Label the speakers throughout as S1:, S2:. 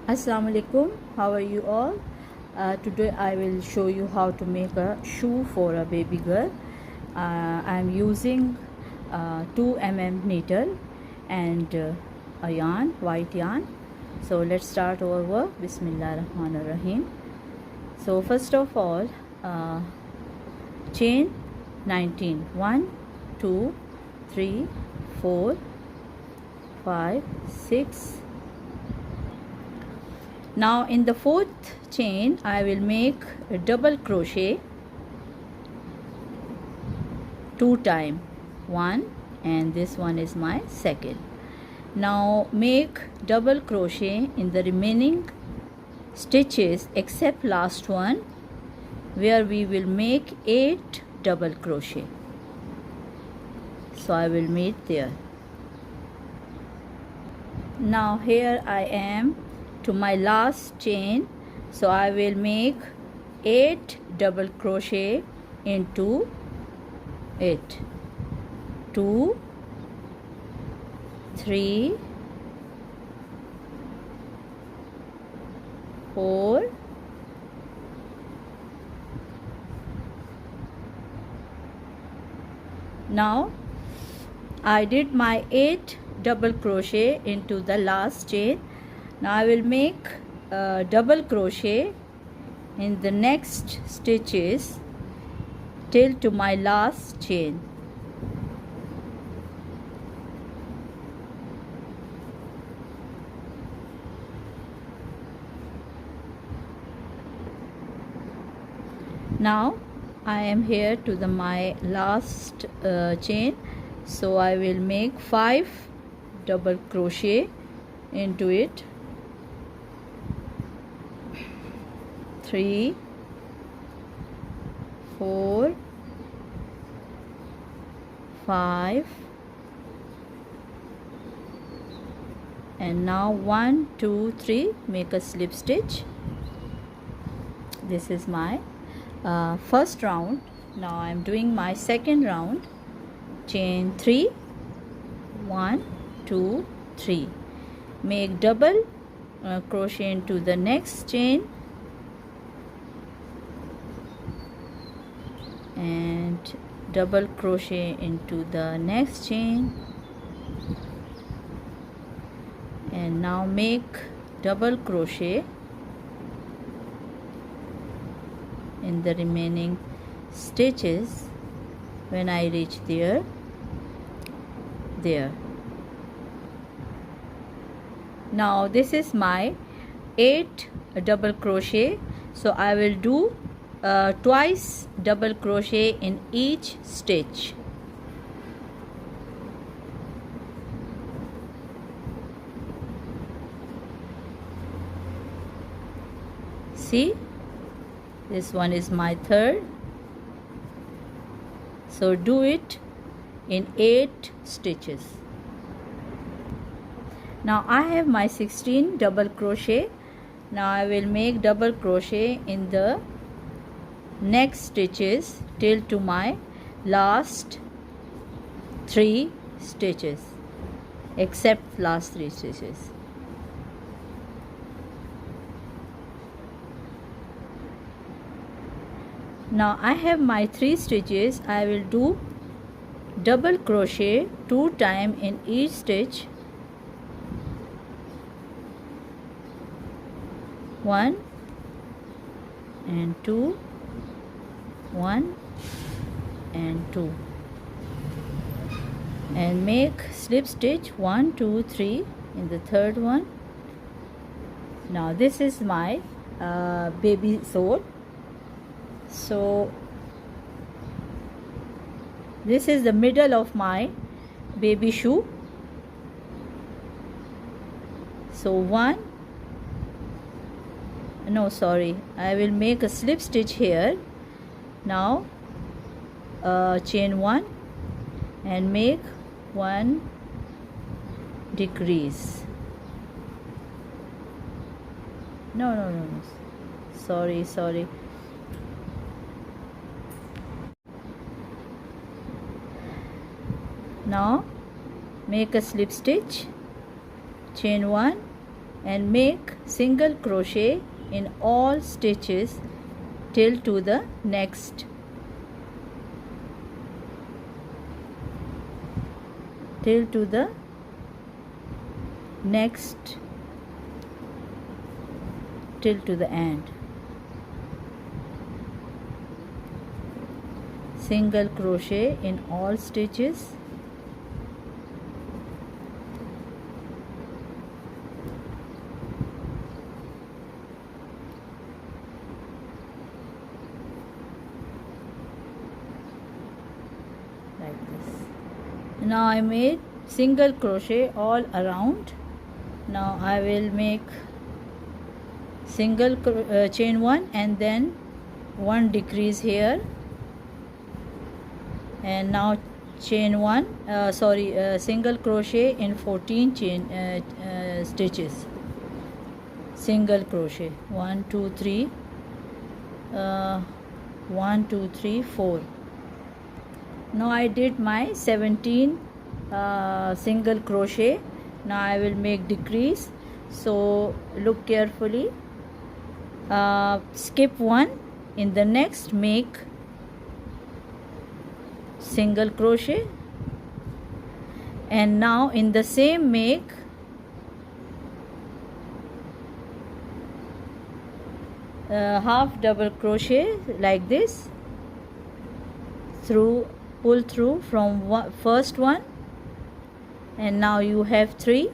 S1: Assalamu alaikum, how are you all? Today I will show you how to make a shoe for a baby girl. I am using 2 mm needle and a yarn, white yarn. So let's start over. Bismillah Rahman Rahim. So first of all, chain 19, 1 2 3 4 5 6. Now in the 4th chain I will make a double crochet 2 times, 1, and this one is my second. Now make double crochet in the remaining stitches except last one, where we will make 8 double crochet. So I will meet there. Now here I am to my last chain, so I will make 8 double crochet into it. 2 3 4 Now I did my 8 double crochet into the last chain. Now I will make a double crochet in the next stitches till to my last chain. Now I am here to the my last chain, so I will make 5 double crochet into it. 3 4 5 and now 1 2 3 make a slip stitch. This is my first round. Now I am doing my second round. Chain 3, 1 2 3, make double crochet into the next chain and double crochet into the next chain, and now make double crochet in the remaining stitches when I reach there. Now this is my 8 double crochet, so I will do twice double crochet in each stitch. See, this one is my third, so do it in 8 stitches. Now I have my 16 double crochet. Now I will make double crochet in the next stitches till to my last 3 stitches except last 3 stitches. Now I have my 3 stitches. I will do double crochet 2 times in each stitch. 1 and 2, 1 and 2, and make slip stitch 1 2 3 in the third one. Now this is my baby sole. So this is the middle of my baby shoe. So I will make a slip stitch here. Now chain 1 and make 1 decrease. No, sorry. Now make a slip stitch, chain 1 and make single crochet in all stitches till to the next till to the end. Single crochet in all stitches like this. Now I made single crochet all around. Now I will make single chain 1 and then 1 decrease here, and now chain 1 single crochet in 14 chain stitches. Single crochet 1 2 3 1 2 3 4. Now I did my 17 single crochet. Now I will make decrease, so look carefully. Skip 1, in the next make single crochet, and now in the same make half double crochet like this, pull through from first one, and now you have 3,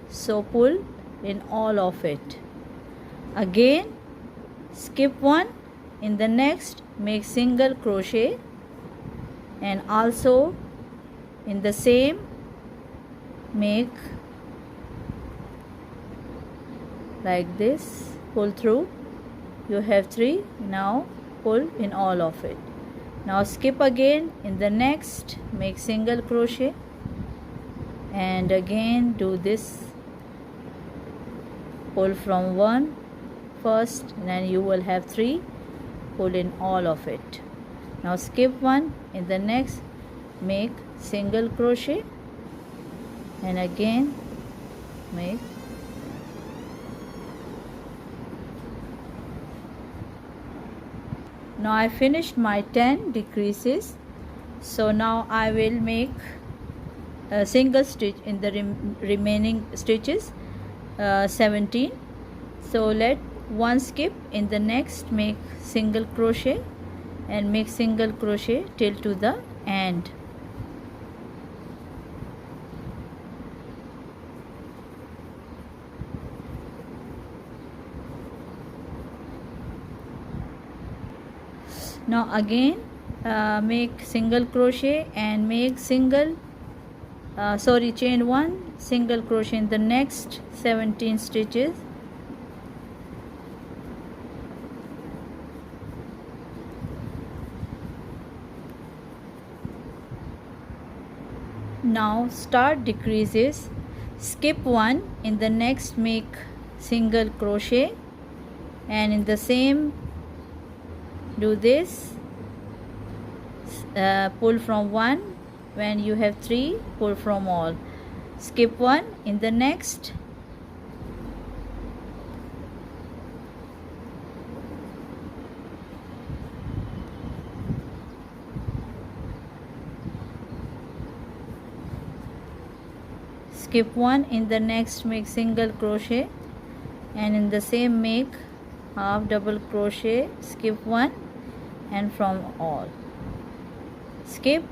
S1: so pull in all of it. Again skip 1, in the next make single crochet, and also in the same make like this, pull through, you have 3, now pull in all of it. Now skip again, in the next make single crochet, and again do this, pull from 1 first, and then you will have 3, pull in all of it. Now skip 1, in the next make single crochet, and again make Now I finished my 10 decreases, so now I will make a single stitch in the remaining stitches, 17. So let 1 skip, in the next make single crochet and make single crochet till to the end. Now again make single crochet and make chain 1 single crochet in the next 17 stitches. Now start decreases, skip 1, in the next make single crochet, and in the same do this, pull from 1, when you have 3 pull from all, skip 1, in the next skip 1, in the next make single crochet, and in the same make half double crochet, skip 1, and from all skip.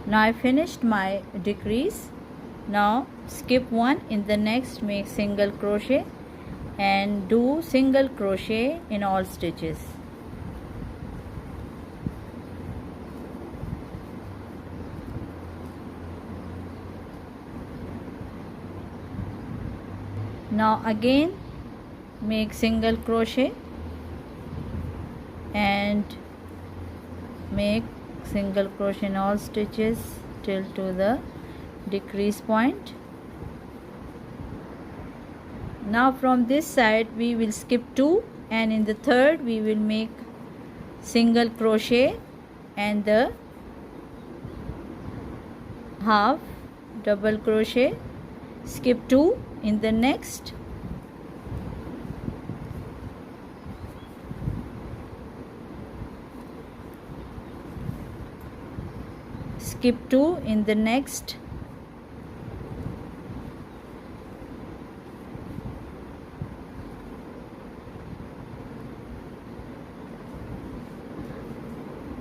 S1: Now I finished my decrease. Now skip 1, in the next make single crochet and do single crochet in all stitches. Now again make single crochet and make single crochet in all stitches till to the decrease point. Now from this side we will skip 2, and in the third we will make single crochet and the half double crochet, skip 2 in the next, skip 2 in the next,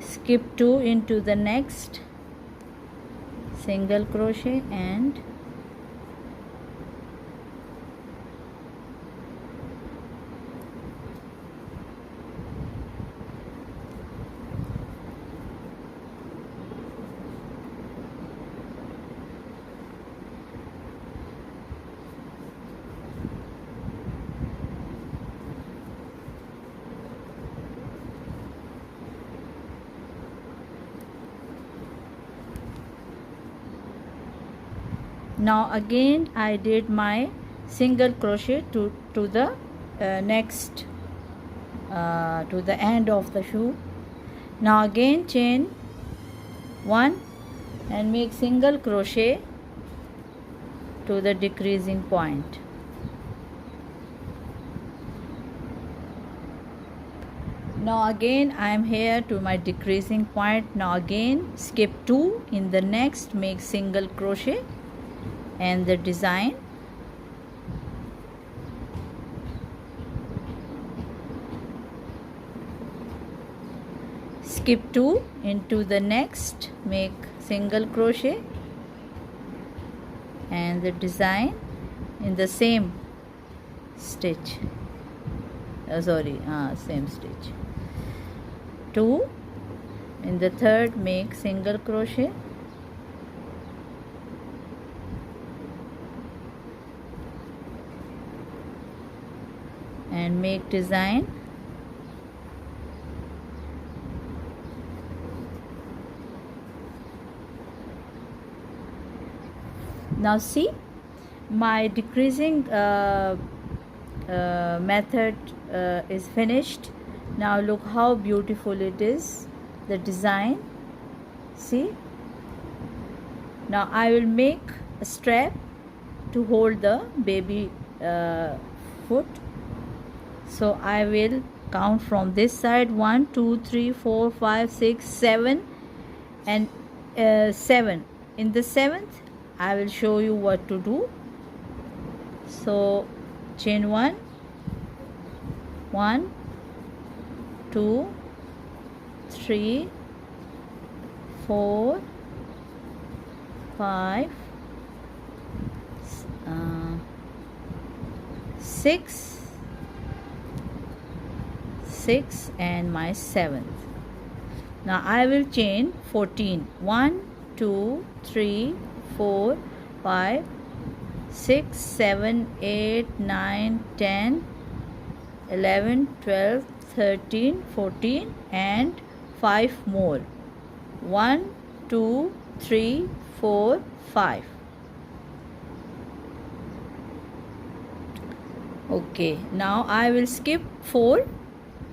S1: skip 2 into the next, single crochet and now again I did my single crochet to the next to the end of the shoe. Now again chain 1 and make single crochet to the decreasing point. Now again I am here to my decreasing point. Now again skip 2 in the next, make single crochet and the design, skip 2 into the next, make single crochet and the design in the same stitch, same stitch. 2 in the third, make single crochet and make design, now see my decreasing method is finished. Now look how beautiful it is, the design. See, now I will make a strap to hold the baby foot. So I will count from this side 1 2 3 4 5 6 7 and 7. In the 7th I will show you what to do. So chain 1 1 2 3 4 5 6 and my 7th. Now I will chain 14. 1 2 3 4 5 6 7 8 9 10 11 12 13 14 and 5 more. 1 2 3 4 5. Okay, now I will skip 4.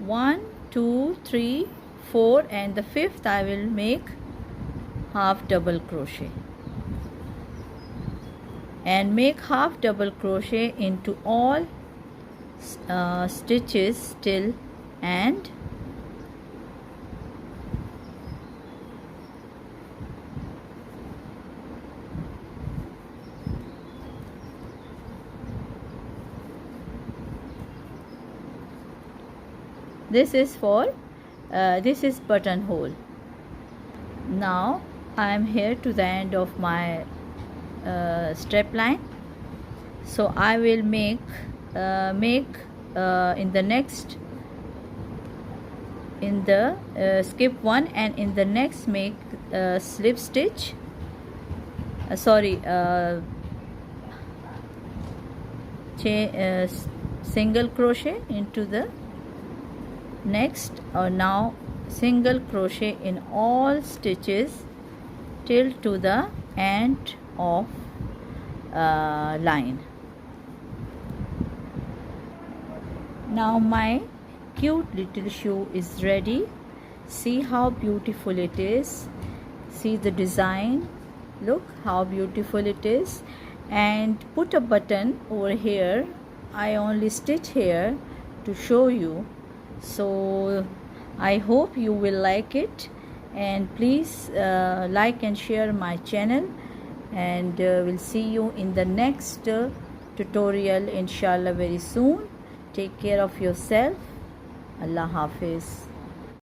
S1: 1 2 3 4 and the 5th I will make half double crochet and make half double crochet into all stitches till end. This is for this is buttonhole. Now I am here to the end of my strap line. So I will make in the next, in the skip 1 and in the next make slip stitch, single crochet into the next, or now single crochet in all stitches till to the end of line. Now my cute little shoe is ready. See how beautiful it is. See the design Look how beautiful it is. And put a button over here. I only stitch here to show you. So I hope you will like it, and please like and share my channel, and we'll see you in the next tutorial inshallah very soon. Take care of yourself. Allah Hafiz.